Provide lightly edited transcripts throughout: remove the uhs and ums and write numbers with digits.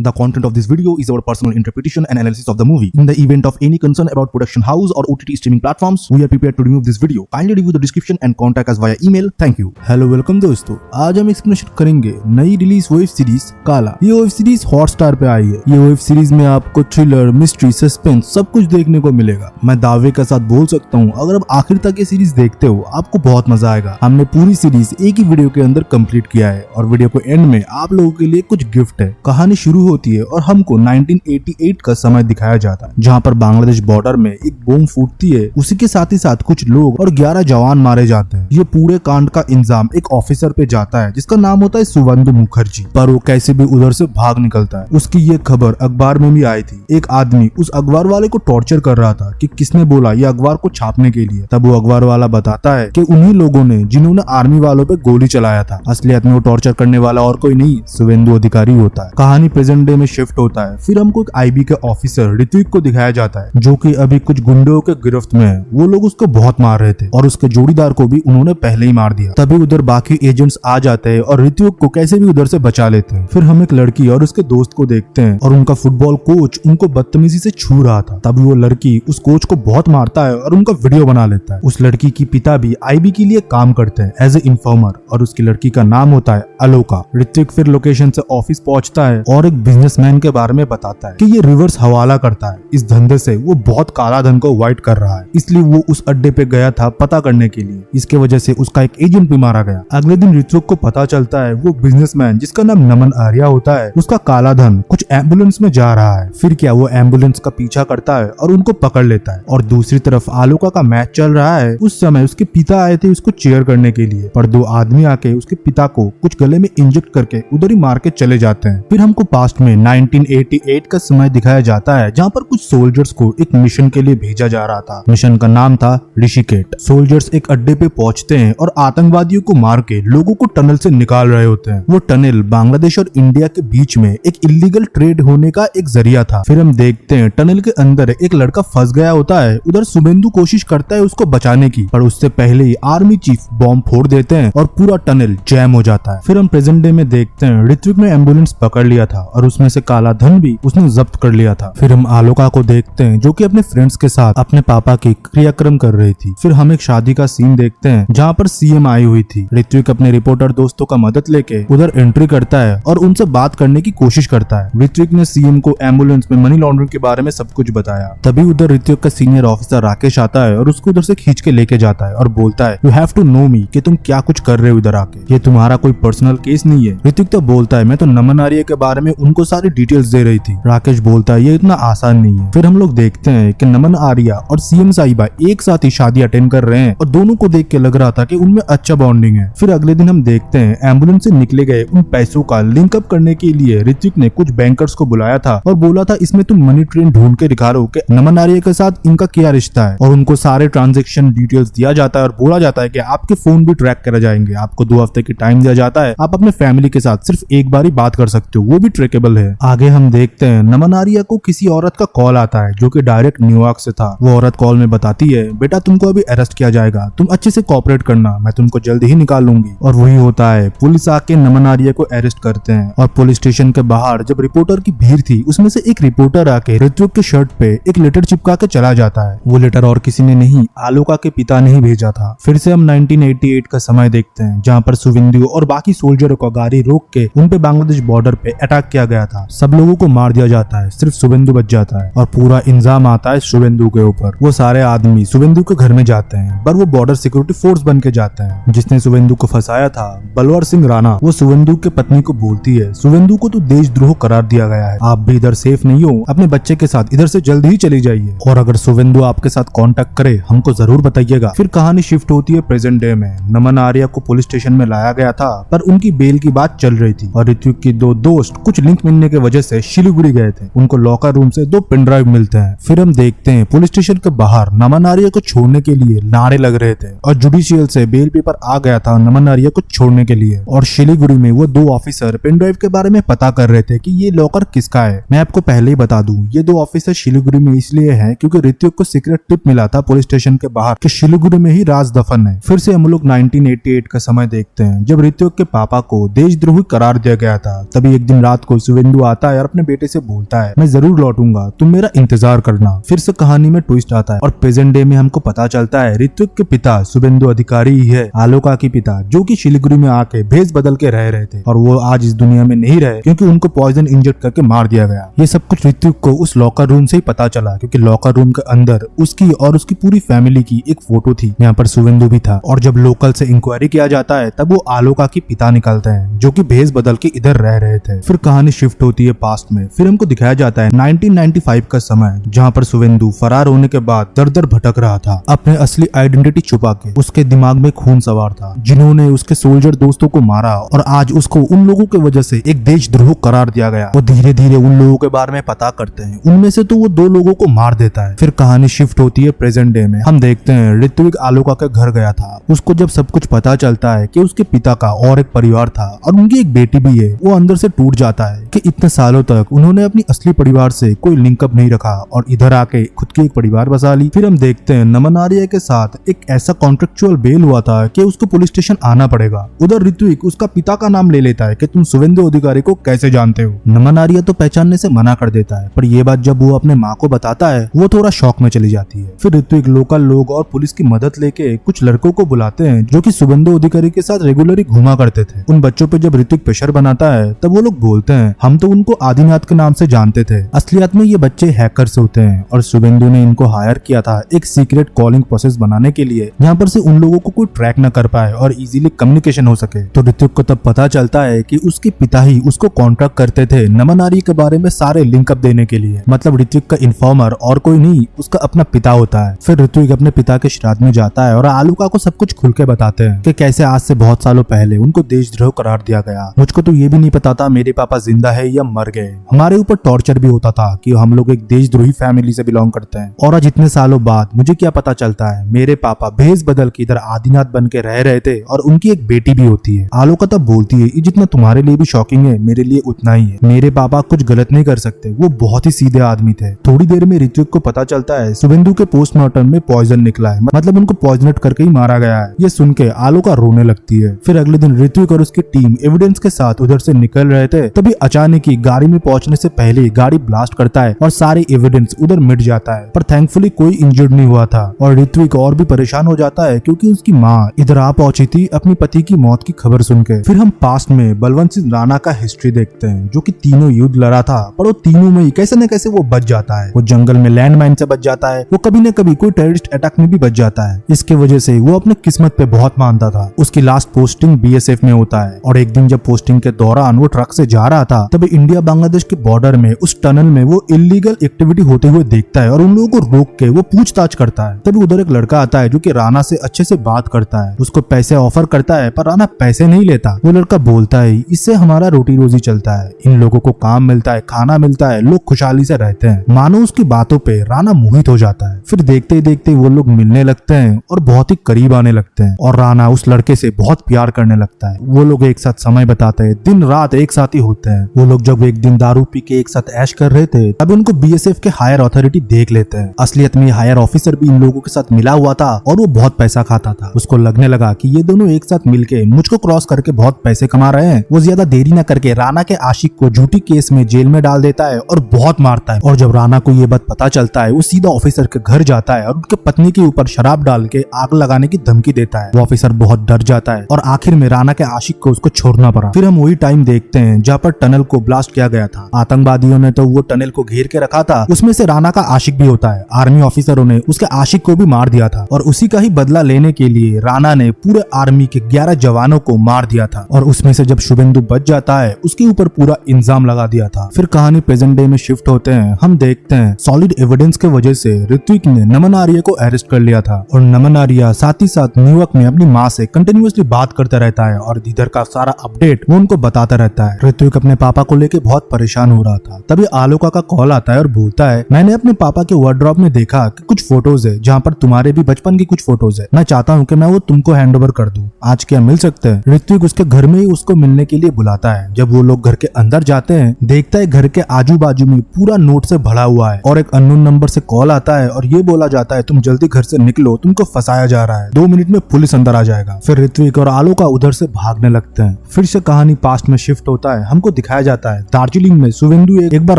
The content of this video is our personal interpretation and analysis of the movie. In the event of any concern about production house or OTT streaming platforms, we are prepared to remove this video. Kindly review the description and contact us via email. Thank you. Hello welcome दोस्तों, आज हम explanation करेंगे नई release web series काला। ये web series Hotstar पे आई है। ये वेब सीरीज में आपको थ्रिलर, मिस्ट्री, सस्पेंस सब कुछ देखने को मिलेगा। मैं दावे के साथ बोल सकता हूँ, अगर आप आखिर तक ये सीरीज देखते हो आपको बहुत मजा आएगा। हमने पूरी सीरीज एक ही वीडियो के अंदर कंप्लीट किया है और वीडियो को एंड में आप लोगों के लिए कुछ गिफ्ट है। कहानी शुरू होती है और हमको 1988 का समय दिखाया जाता है, जहाँ पर बांग्लादेश बॉर्डर में एक बम फूटती है। उसी के साथ ही साथ कुछ लोग और 11 जवान मारे जाते हैं। ये पूरे कांड का इंजाम एक ऑफिसर पे जाता है जिसका नाम होता है सुवेंदु मुखर्जी, पर वो कैसे भी उधर से भाग निकलता है। उसकी ये खबर अखबार में भी आई थी। एक आदमी उस अखबार वाले को टॉर्चर कर रहा था कि किसने बोला ये अखबार को छापने के लिए। तब वो अखबार वाला बताता है कि उन्हीं लोगों ने जिन्होंने आर्मी वालों पे गोली चलाया था। असलियत में वो टॉर्चर करने वाला और कोई नहीं, सुवेंदु अधिकारी होता है। कहानी प्रेजेंट डे में शिफ्ट होता है। फिर हमको एक आईबी के ऑफिसर ऋत्विक को दिखाया जाता है, जो कि अभी कुछ गुंडों के गिरफ्त में है। वो लोग उसको बहुत मार रहे थे और उसके जोड़ीदार को भी उन्होंने पहले ही मार दिया। तभी उधर बाकी एजेंट्स आ जाते हैं और ऋत्विक को कैसे भी उधर से बचा लेते हैं। फिर हम एक लड़की और उसके दोस्त को देखते हैं और उनका फुटबॉल कोच उनको बदतमीजी से छू रहा था। तभी वो लड़की उस कोच को बहुत मारता है और उनका वीडियो बना लेता है। उस लड़की की पिता भी आईबी के लिए काम करते हैं एज ए इन्फॉर्मर और उसकी लड़की का नाम होता है अलोका। ऋत्विक फिर लोकेशन से ऑफिस पहुंचता है और एक बिजनेसमैन के बारे में बताता है कि ये रिवर्स हवाला करता है। इस धंधे से वो बहुत काला धन को व्हाइट कर रहा है, इसलिए वो उस अड्डे पे गया था पता करने के लिए। इसके वजह से उसका एक एजेंट भी मारा गया। अगले दिन ऋत्विक को पता चलता है वो बिजनेसमैन जिसका नाम नमन आर्या होता है, उसका काला धन कुछ एम्बुलेंस में जा रहा है। फिर क्या वो एम्बुलेंस का पीछा करता है और उनको पकड़ लेता है। और दूसरी तरफ आलोका का मैच चल रहा है। उस समय उसके पिता आए थे उसको चेयर करने के लिए, पर दो आदमी आके उसके पिता को कुछ गले में इंजेक्ट करके उधर ही मार के चले जाते हैं। फिर हमको पास्ट में 1988 का समय दिखाया जाता है, जहाँ पर कुछ सोल्जर्स को एक मिशन के लिए भेजा जा रहा था। मिशन का नाम था ऋषिकेट। सोल्जर्स एक अड्डे पे पहुंचते हैं और आतंकवादियों को मार के लोगों को टनल से निकाल रहे होते हैं। वो टनल बांग्लादेश और इंडिया के बीच में एक इलीगल ट्रेड होने का एक जरिया था। फिर हम देखते हैं टनल के अंदर एक लड़का फंस गया होता है। उधर सुवेंदु कोशिश करता है उसको बचाने की, पर उससे पहले ही आर्मी चीफ बॉम्ब फोड़ देते हैं और पूरा टनल जैम हो जाता है। फिर हम प्रेजेंट डे में देखते हैं ऋत्विक ने एम्बुलेंस पकड़ लिया था और उसमें से काला धन भी उसने जब्त कर लिया था। फिर हम आलोका को देखते हैं जो कि अपने फ्रेंड्स के साथ अपने पापा की क्रियाक्रम कर रही थी। फिर हम एक शादी का सीन देखते हैं जहाँ पर सीएम आई हुई थी। ऋत्विक अपने रिपोर्टर दोस्तों का मदद लेके उधर एंट्री करता है और उनसे बात करने की कोशिश करता है। ऋत्विक ने सीएम को एम्बुलेंस में मनी लॉन्ड्रिंग के बारे में सब कुछ बताया। तभी उधर ऋत्विक का सीनियर ऑफिसर राकेश आता है और उसको उधर से खींच के लेके जाता है और बोलता है यू हैव टू नो मी, कि तुम क्या कुछ कर रहे हो इधर आके, ये तुम्हारा कोई पर्सनल केस नहीं है। ऋत्विक तो बोलता है मैं तो नमन आर्या के बारे में उनको सारी डिटेल्स दे रही थी। राकेश बोलता है ये इतना आसान नहीं है। फिर हम लोग देखते हैं कि नमन आर्या और सीएम साहिबा एक साथ ही शादी अटेंड कर रहे हैं और दोनों को देख के लग रहा था कि उनमें अच्छा बॉन्डिंग है। फिर अगले दिन हम देखते हैं एम्बुलेंस से निकले गए उन पैसों का लिंकअप करने के लिए ऋत्विक ने कुछ बैंकर्स को बुलाया था और बोला था इसमें तुम मनी ट्रेन ढूंढ के दिखा रहे हो कि नमन आर्या के साथ इनका क्या रिश्ता है, और उनको सारे ट्रांजेक्शन डिटेल्स दिया जाता है और बोला जाता है कि आपके फोन भी ट्रैक करे जाएंगे। आपको 2 हफ्ते की टाइम दिया जाता है, आप अपने फैमिली के साथ सिर्फ एक बार ही बात कर सकते हो, वो भी ट्रैकेबल है। आगे हम देखते हैं नमन आर्या को किसी औरत का कॉल आता है जो कि डायरेक्ट न्यूयॉर्क से था। वो औरत कॉल में बताती है बेटा तुमको अभी अरेस्ट किया जाएगा, तुम अच्छे से कोऑपरेट करना, मैं तुमको जल्दी ही निकाल लूंगी। और वही होता है, पुलिस आके नमन आर्या को अरेस्ट करते हैं। और पुलिस स्टेशन के बाहर जब रिपोर्टर की भीड़ थी उसमें से एक रिपोर्टर आके ऋत्विक के शर्ट पे एक लेटर चिपका के चला जाता है। वो लेटर और किसी ने नहीं, आलोका के पिता ने ही भेजा था। फिर से हम 1988 का समय देखते हैं जहाँ पर सुवेंदु और बाकी सोल्जरों को गाड़ी रोक के उन पे बांग्लादेश बॉर्डर पे अटैक किया गया था। सब लोगों को मार दिया जाता है, सिर्फ सुवेंदु बच जाता है और पूरा इंजाम आता है सुवेंदु के ऊपर। वो सारे आदमी सुवेंदु के घर में जाते हैं, पर वो बॉर्डर सिक्योरिटी फोर्स बन के जाते हैं। जिसने सुवेंदु को फंसाया था बलवर सिंह राणा, वो सुवेंदु के पत्नी को बोलती है सुवेंदु को तो देशद्रोह करार दिया गया है, आप भी इधर सेफ नहीं हो, अपने बच्चे के साथ इधर से जल्द ही चली जाइए, और अगर सुवेंदु आपके साथ कांटेक्ट करे हमको जरूर बताइएगा। फिर कहानी शिफ्ट होती है प्रेजेंट डे में। नमन आर्या को पुलिस स्टेशन में लाया गया था, पर उनकी बेल की बात चल रही थी और ऋत्विक की 2 दोस्त कुछ लिंक मिलने की वजह से शिलीगुड़ी गए थे। उनको लॉकर रूम से 2 पेन ड्राइव मिलते हैं। फिर हम देखते हैं पुलिस स्टेशन के बाहर नमन आर्या को छोड़ने के लिए नारे लग रहे थे और जुडिशियल से बेल पेपर आ गया था नमन आर्या को छोड़ने के लिए। और शिलीगुड़ी में वो 2 ऑफिसर पेन ड्राइव के बारे में पता कर रहे थे कि ये लॉकर किसका है। मैं आपको पहले ही बता दूं, ये 2 ऑफिसर शिलीगुड़ी में इसलिए हैं क्योंकि ऋत्विक को सीक्रेट टिप मिला था पुलिस स्टेशन के बाहर कि शिलीगुड़ी में ही राज दफन है। फिर से हम लोग 1988 का समय देखते हैं जब ऋत्विक के पापा को देशद्रोही करार दिया गया था। तभी एक दिन रात को शुभेंदु आता है और अपने बेटे से बोलता है मैं जरूर लौटूंगा, तुम मेरा इंतजार करना। फिर से कहानी में ट्विस्ट आता है और प्रेजेंट डे में हमको पता चलता है ऋत्विक के पिता शुभेंदु अधिकारी ही है, आलोका की पिता, जो कि शिलीगुड़ी में आके भेस बदल के रह रहे थे और वो आज इस दुनिया में नहीं रहे क्योंकि उनको पॉइजन इंजेक्ट करके मार दिया गया। ये सब कुछ ऋत्विक को उस लॉकर रूम से ही पता चला क्योंकि लॉकर रूम के अंदर उसकी और उसकी पूरी फैमिली की एक फोटो थी, यहाँ पर शुभेंदु भी था। और जब लोकल से इंक्वायरी किया जाता है तब वो आलोका की पिता निकलते हैं जो कि भेस बदल के इधर रह रहे थे। फिर कहानी शिफ्ट होती है पास्ट में। फिर हमको दिखाया जाता है 1995 का समय, जहाँ पर शुभेंदु फरार होने के बाद दर दर भटक रहा था, अपने असली आइडेंटिटी छुपा के। उसके दिमाग में खून सवार था जिन्होंने उसके सोल्जर दोस्तों को मारा और आज उसको उन लोगों की वजह से एक देशद्रोह करार दिया गया। वो धीरे धीरे उन लोगों के बारे में पता करते हैं, उनमें से तो वो 2 लोगों को मार देता है। फिर कहानी शिफ्ट होती है प्रेजेंट डे में। हम देखते हैं ऋत्विक आलोका के घर गया था। उसको जब सब कुछ पता चलता है कि उसके पिता का और एक परिवार था और उनकी एक बेटी भी है, वो अंदर से टूट जाता है कि इतने सालों तक उन्होंने अपनी असली परिवार से कोई लिंकअप नहीं रखा और इधर आके खुद की एक परिवार बसा ली। फिर हम देखते हैं नमन आर्य के साथ एक ऐसा कॉन्ट्रेक्चुअल बेल हुआ था कि उसको पुलिस स्टेशन आना पड़ेगा। उधर ऋत्विक उसका पिता का नाम ले लेता है कि तुम शुभेंदु अधिकारी को कैसे जानते हो। नमन आर्य तो पहचानने से मना कर देता है, पर ये बात जब वो अपने माँ को बताता है वो थोड़ा शॉक में चली जाती है। फिर ऋत्विक लोकल लोग और पुलिस की मदद लेके कुछ लड़कों को बुलाते हैं जो कि शुभेंदु अधिकारी के साथ रेगुलरली घुमा करते थे। उन बच्चों पे जब ऋत्विक प्रेशर बनाता है तब वो लोग बोलते हैं हम तो उनको आदिनाथ के नाम से जानते थे, असलियत में ये बच्चे हैकर्स होते हैं और शुभेंदु ने इनको हायर किया था एक सीक्रेट कॉलिंग प्रोसेस बनाने के लिए, जहाँ पर से उन लोगों को कोई ट्रैक न कर पाए और इजीली कम्युनिकेशन हो सके। तो ऋत्विक को तब पता चलता है कि उसके पिता ही उसको कॉन्ट्रैक्ट करते थे नमन आर्य के बारे में सारे लिंकअप देने के लिए। मतलब ऋत्विक का इन्फॉर्मर और कोई नहीं, उसका अपना पिता होता है। फिर ऋत्विक अपने पिता के श्राद्ध में जाता है और आलोका को सब कुछ खुल के बताते हैं कि कैसे आज से बहुत सालों पहले उनको देशद्रोह करार दिया गया। मुझको तो ये भी नहीं पता था मेरे पापा जिंदा है या मर गए। हमारे ऊपर टॉर्चर भी होता था कि हम लोग एक देशद्रोही फैमिली से बिलोंग करते हैं और आज इतने सालों बाद मुझे क्या पता चलता है मेरे पापा भेस बदल के इधर आदिनाथ बन के रह रहे थे और उनकी एक बेटी भी होती है। आलोका तब बोलती है ये जितना तुम्हारे लिए भी शॉकिंग है मेरे लिए उतना ही है। मेरे पापा कुछ गलत नहीं कर सकते, वो बहुत ही सीधे आदमी थे। थोड़ी देर में ऋत्विक को पता चलता है शुभेंदु के पोस्टमार्टम में पॉइजन निकला है, मतलब उनको पॉइजनेट करके ही मारा गया है। ये सुन के आलोका रोने लगती है। फिर अगले दिन ऋत्विक और उसकी टीम एविडेंस के साथ उधर से निकल रहे थे, तभी अचानक ही गाड़ी में पहुंचने से पहले गाड़ी ब्लास्ट करता है और सारे एविडेंस उधर मिट जाता है। पर थैंकफुली कोई इंजर्ड नहीं हुआ था और ऋत्विक और भी परेशान हो जाता है क्योंकि उसकी माँ इधर आ पहुंची थी अपनी पति की मौत की खबर सुन के। फिर हम पास्ट में बलवंत सिंह राणा का हिस्ट्री देखते हैं जो कि तीनों युद्ध लड़ा था, पर वो तीनों में ही कैसे न कैसे वो बच जाता है। वो जंगल में लैंडमाइन से बच जाता है, वो कभी न कभी कोई टेररिस्ट अटैक में भी बच जाता है। इसके वजह से वो अपने किस्मत पे बहुत मानता था। उसकी लास्ट पोस्टिंग बीएसएफ में होता है और एक दिन जब पोस्टिंग के दौरान वो ट्रक से जा रहा था तब इंडिया बांग्लादेश के बॉर्डर में उस टनल में वो इलीगल एक्टिविटी होते हुए देखता है और उन लोगों को रोक के वो पूछताछ करता है। तभी उधर एक लड़का आता है जो कि राणा से अच्छे से बात करता है, उसको पैसे ऑफर करता है, पर राणा पैसे नहीं लेता। वो लड़का बोलता है इससे हमारा रोटी रोजी चलता है, इन लोगों को काम मिलता है, खाना मिलता है, लोग खुशहाली से रहते हैं। मानो उसकी बातों पे राणा मोहित हो जाता है। फिर देखते ही देखते वो लोग मिलने लगते हैं और बहुत ही करीब आने लगते हैं और राणा उस लड़के से बहुत प्यार करने लगता है। वो लोग एक साथ समय बताते हैं, दिन रात एक साथ ही होते हैं। वो लोग जब एक दिन दारू पी के एक साथ ऐश कर रहे थे तब उनको बीएसएफ के हायर अथॉरिटी देख लेते हैं। असलियत में हायर ऑफिसर भी इन लोगों के साथ मिला हुआ था और वो बहुत पैसा खाता था। उसको लगने लगा कि ये दोनों एक साथ मिलके मुझको क्रॉस करके बहुत पैसे कमा रहे हैं। वो ज्यादा देरी न करके राणा के आशिक को झूठी केस में जेल में डाल देता है और बहुत मारता है। और जब राणा को ये बात पता चलता है वो सीधा ऑफिसर के घर जाता है और उनके पत्नी के ऊपर शराब डाल के आग लगाने की धमकी देता है। वो ऑफिसर बहुत डर जाता है और आखिर में राणा के आशिक को उसको छोड़ना पड़ा। फिर हम वही टाइम देखते हैं जहाँ पर टनल को ब्लास्ट किया गया था। आतंकवादियों ने तो वो टनल को घेर के रखा था, उसमें से राणा का आशिक भी होता है। आर्मी ऑफिसरों ने उसके आशिक को भी मार दिया था और उसी का ही बदला लेने के लिए राणा ने पूरे आर्मी के 11 जवानों को मार दिया था और उसमें से जब शुभेंदु बच जाता है उसके ऊपर पूरा इल्जाम लगा दिया था। फिर कहानी प्रेजेंट डे में शिफ्ट होते हैं। हम देखते हैं सॉलिड एविडेंस के वजह से ऋत्विक ने नमन आर्य को अरेस्ट कर लिया था और नमन आर्य साथ ही साथ न्यूयॉर्क में अपनी माँ से कंटिन्यूअसली बात करता रहता है और इधर का सारा अपडेट वो उनको बताता रहता है। ऋत्विक अपने पापा को लेके बहुत परेशान हो रहा था। तभी आलोका का कॉल आता है और बोलता है मैंने अपने पापा के वार्डरोब में देखा कि कुछ फोटोज है जहाँ पर तुम्हारे भी बचपन की कुछ फोटोज है। मैं चाहता हूँ कि मैं वो तुमको हैंड ओवर कर दूं। आज क्या मिल सकते हैं? ऋत्विक उसके घर में ही उसको मिलने के लिए बुलाता है। जब वो लोग घर के अंदर जाते हैं देखता है घर के आजू बाजू में पूरा नोट से भरा हुआ है और एक अननोन नंबर से कॉल आता है और ये बोला जाता है तुम जल्दी घर से निकलो, तुमको फंसाया जा रहा है, 2 मिनट में पुलिस अंदर आ जाएगा। फिर ऋत्विक और आलोका उधर से भागने लगते हैं। फिर से कहानी पास्ट में शिफ्ट होता है। हमको दिखाया दिखाया जाता है दार्जिलिंग में शुभेंदु एक बार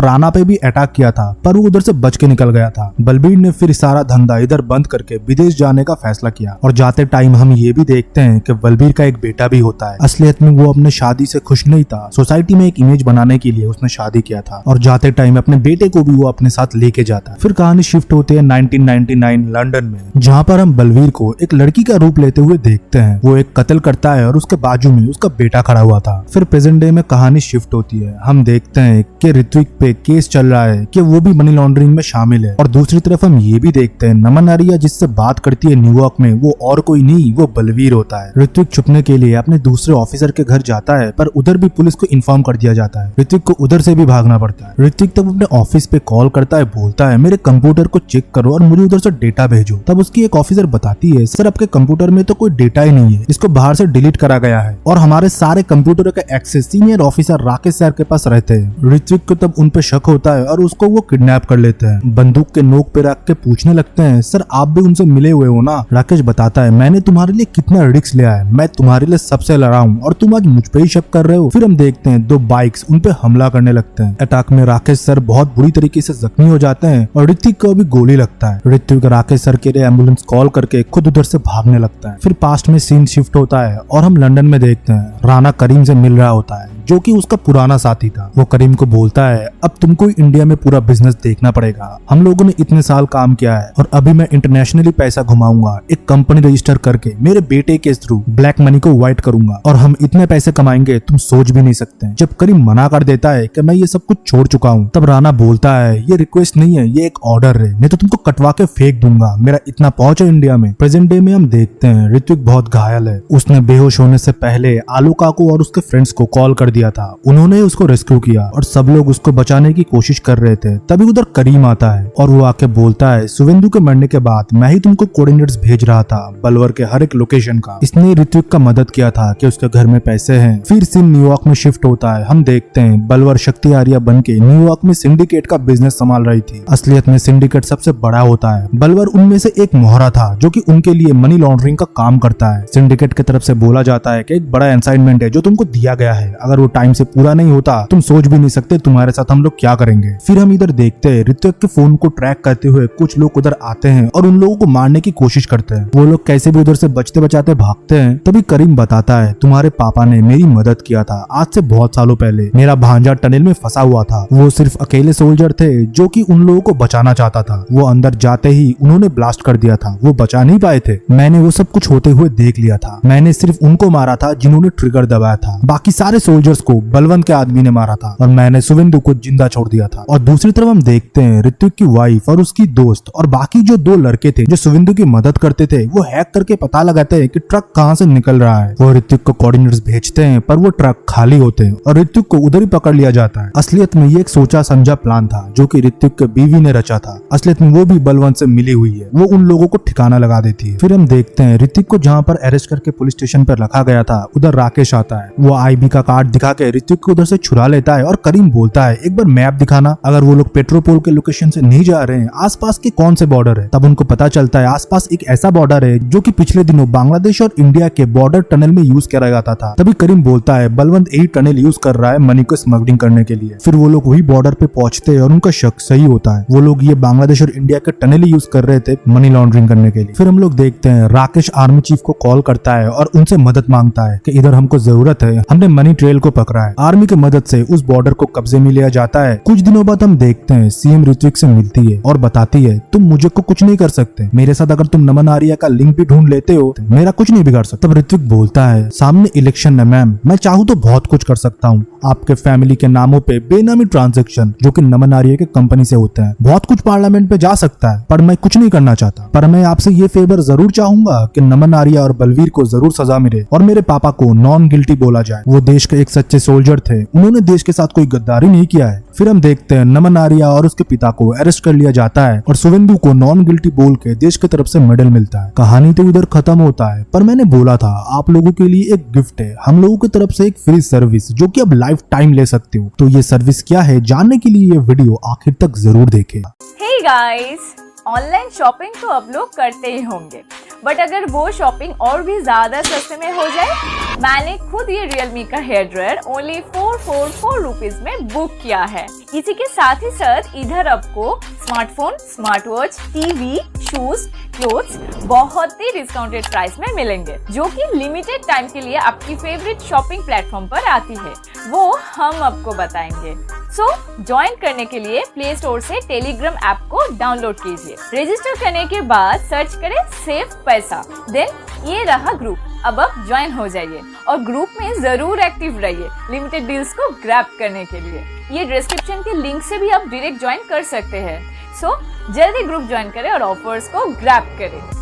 राणा पे भी अटैक किया था, पर वो उधर से बच के निकल गया था। बलबीर ने फिर सारा धंधा इधर बंद करके विदेश जाने का फैसला किया और जाते टाइम हम ये भी देखते हैं कि बलबीर का एक बेटा भी होता है। असलियत में वो अपने शादी से खुश नहीं था, सोसाइटी में एक इमेज बनाने के लिए उसने शादी किया था और जाते टाइम अपने बेटे को भी वो अपने साथ लेके जाता है। फिर कहानी शिफ्ट होती है 1999 लंदन में, जहाँ पर हम बलबीर को एक लड़की का रूप लेते हुए देखते हैं। वो एक कत्ल करता है और उसके बाजू में उसका बेटा खड़ा हुआ था। फिर प्रेजेंट डे में कहानी शिफ्ट होती है, हम देखते हैं कि ऋत्विक पे केस चल रहा है कि वो भी मनी लॉन्ड्रिंग में शामिल है। और दूसरी तरफ हम ये भी देखते हैं नमन आर्या जिससे बात करती है न्यूयॉर्क में, वो और कोई नहीं वो बलवीर होता है। ऋत्विक छुपने के लिए अपने दूसरे ऑफिसर के घर जाता है, पर उधर भी पुलिस को इन्फॉर्म कर दिया जाता है। ऋत्विक को उधर से भी भागना पड़ता है। ऋत्विक तब अपने ऑफिस पे कॉल करता है, बोलता है मेरे कंप्यूटर को चेक करो और मुझे उधर से डेटा भेजो। तब उसकी एक ऑफिसर बताती है सर आपके कंप्यूटर में तो कोई डेटा ही नहीं है, इसको बाहर से डिलीट करा गया है और हमारे सारे कंप्यूटर का access senior officer Rakesh sir के पास रहते हैं। ऋत्विक को तब उन पे शक होता है और उसको वो किडनैप कर लेते हैं। बंदूक के नोक पे रख के पूछने लगते हैं सर आप भी उनसे मिले हुए हो ना। राकेश बताता है मैंने तुम्हारे लिए कितना रिस्क लिया है, मैं तुम्हारे लिए सबसे लड़ा हूँ और तुम आज मुझ पे ही शक कर रहे हो। फिर हम देखते हैं दो बाइक्स उन पे हमला करने लगते हैं। अटैक में राकेश सर बहुत बुरी तरीके से जख्मी हो जाते हैं और ऋत्विक को भी गोली लगता है। ऋत्विक राकेश सर के लिए एम्बुलेंस कॉल करके खुद उधर से भागने लगता है। फिर पास्ट में सीन शिफ्ट होता है और हम लंदन में देखते हैं राणा करीम से मिल रहा होता है जो कि उसका पुराना साथी था। वो करीम को बोलता है अब तुमको इंडिया में पूरा बिजनेस देखना पड़ेगा, हम लोगों ने इतने साल काम किया है और अभी मैं इंटरनेशनली पैसा घुमाऊंगा, एक कंपनी रजिस्टर करके मेरे बेटे के थ्रू ब्लैक मनी को व्हाइट करूंगा और हम इतने पैसे कमाएंगे तुम सोच भी नहीं सकते। जब करीम मना कर देता है कि मैं ये सब कुछ छोड़ चुका हूँ, तब राणा बोलता है ये रिक्वेस्ट नहीं है, ये एक ऑर्डर है, नहीं तो तुमको कटवा के फेंक दूंगा, मेरा इतना पहुंच है इंडिया में। प्रेजेंट डे में हम देखते हैं ऋत्विक बहुत घायल है। उसने बेहोश होने से पहले आलू काकू और उसके फ्रेंड्स को कॉल कर दिया था, उन्होंने उसको रेस्क्यू किया और सब लोग उसको बचाने की कोशिश कर रहे थे। तभी उधर करीम आता है और वो आके बोलता है शुभेंदु के मरने के बाद मैं ही तुमको कोऑर्डिनेट्स भेज रहा था बलवर के हर एक लोकेशन का। इसने ऋत्विक का मदद किया था कि उसके घर में पैसे हैं। फिर सीन न्यूयॉर्क में शिफ्ट होता है, हम देखते हैं बलवर शक्ति आर्या बन के न्यूयॉर्क में सिंडिकेट का बिजनेस संभाल रही थी। असलियत में सिंडिकेट सबसे बड़ा होता है, बलवर उनमें से एक मोहरा था जो कि उनके लिए मनी लॉन्ड्रिंग का काम करता है। सिंडिकेट की तरफ से बोला जाता है कि एक बड़ा असाइनमेंट है जो तुमको दिया गया है, अगर वो टाइम से पूरा नहीं होता तुम सोच भी नहीं सकते तुम्हारे साथ हम लोग क्या करेंगे। फिर हम इधर देखते हैं ऋत्विक के फोन को ट्रैक करते हुए कुछ लोग उधर आते हैं और उन लोगों को मारने की कोशिश करते हैं। वो लोग कैसे भी उधर से बचते बचाते भागते हैं। तभी करीम बताता है तुम्हारे पापा ने मेरी मदद किया था आज से बहुत सालों पहले, मेरा भांजा टनल में फंसा हुआ था, वो सिर्फ अकेले सोल्जर थे जो कि उन लोगों को बचाना चाहता था। वो अंदर जाते ही उन्होंने ब्लास्ट कर दिया था, वो बचा नहीं पाए थे। मैंने वो सब कुछ होते हुए देख लिया था, मैंने सिर्फ उनको मारा था जिन्होंने ट्रिगर दबाया था, बाकी सारे सोल्जर्स को बलवंत के आदमी ने मारा था और मैंने शुभेंदु को जिंदा छोड़ दिया था। और दूसरी तरफ हम देखते हैं ऋत्विक की वाइफ और उसकी दोस्त और बाकी जो दो लड़के थे जो शुभेंदु की मदद करते थे, वो हैक करके पता लगाते हैं कि ट्रक कहां से निकल रहा है। वो ऋत्विक को कोऑर्डिनेट्स भेजते हैं पर वो ट्रक खाली होते हैं और ऋत्विक को उधर ही पकड़ लिया जाता है। असलियत में ये एक सोचा समझा प्लान था जो कि ऋत्विक के बीवी ने रचा था। असलियत में वो भी बलवंत से मिली हुई है, वो उन लोगों को ठिकाना लगा देती है। फिर हम देखते हैं ऋत्विक को जहाँ पर अरेस्ट करके पुलिस स्टेशन पर रखा गया था उधर राकेश आता है। वो आईबी का कार्ड दिखा के ऋत्विक को उधर से छुड़ा लेता है और करीम बोलता है एक बार मैप दिखाना, अगर वो लोग पेट्रोपोल के लोकेशन से नहीं जा रहे हैं आसपास के कौन से बॉर्डर है। तब उनको पता चलता है आसपास एक ऐसा बॉर्डर है जो कि पिछले दिनों बांग्लादेश और इंडिया के बॉर्डर टनल में यूज किया जाता था। तभी करीम बोलता है बलवंत यही टनल यूज कर रहा है मनी को स्मगलिंग करने के लिए। फिर वो लोग वही बॉर्डर पे पहुंचते हैं और उनका शक सही होता है, वो लोग ये बांग्लादेश और इंडिया के टनल ही यूज कर रहे थे मनी लॉन्ड्रिंग करने के लिए। फिर हम लोग देखते हैं राकेश आर्मी चीफ को कॉल करता है और उनसे मदद मांगता है कि इधर हमको जरूरत है, हमने मनी ट्रेल को पकड़ा है। आर्मी की मदद से उस बॉर्डर को कब्जे में लिया जाता है। कुछ दिनों बाद हम देखते हैं सीएम ऋत्विक से मिलती है और बताती है तुम मुझे को कुछ नहीं कर सकते, मेरे साथ अगर तुम नमन आर्या का लिंक भी ढूंढ लेते हो तो मेरा कुछ नहीं बिगाड़ सकता। तब ऋत्विक बोलता है सामने इलेक्शन है मैम, मैं चाहूँ तो बहुत कुछ कर सकता हूँ, आपके फैमिली के नामों पे बेनामी ट्रांजैक्शन जो कि नमन आर्या के कंपनी से होते हैं, बहुत कुछ पार्लियामेंट पे जा सकता है, पर मैं कुछ नहीं करना चाहता। पर मैं आपसे ये फेवर जरूर चाहूंगा कि नमन आर्या और बलवीर को जरूर सजा मिले और मेरे पापा को नॉन गिल्टी बोला जाए। वो देश के एक सच्चे सोल्जर थे, उन्होंने देश के साथ कोई गद्दारी नहीं किया है। फिर हम देखते हैं नमन आर्या और उसके पिता को अरेस्ट कर लिया जाता है और शुभेंदु को नॉन गिल्टी बोल के देश की तरफ से मेडल मिलता है। कहानी तो इधर खत्म होता है, पर मैंने बोला था आप लोगों के लिए एक गिफ्ट है, हम लोगों की तरफ से एक फ्री सर्विस जो कि अब लाइफ टाइम ले सकते हो। तो ये सर्विस क्या है जानने के लिए ये वीडियो आखिर तक जरूर देखें। हे गाइस, ऑनलाइन शॉपिंग तो अब लोग करते ही होंगे, बट अगर वो शॉपिंग और भी ज्यादा सस्ते में हो जाए, मैंने खुद ये Realme का हेयर ड्रायर ओनली 444 रुपीज में बुक किया है। इसी के साथ ही साथ इधर आपको smartphone, smart watch, TV, shoes, clothes बहुत ही डिस्काउंटेड प्राइस में मिलेंगे, जो कि लिमिटेड टाइम के लिए आपकी फेवरेट शॉपिंग प्लेटफॉर्म पर आती है, वो हम आपको बताएंगे। सो ज्वाइन करने के लिए प्ले स्टोर से टेलीग्राम ऐप को डाउनलोड कीजिए। रजिस्टर करने के बाद सर्च करें सेव पैसा, देन ये रहा ग्रुप। अब आप ज्वाइन हो जाइए और ग्रुप में जरूर एक्टिव रहिए लिमिटेड डील्स को ग्रैब करने के लिए। ये डिस्क्रिप्शन के लिंक से भी आप डायरेक्ट ज्वाइन कर सकते हैं। सो जल्दी ग्रुप ज्वाइन करें और ऑफर्स को ग्रैब करें।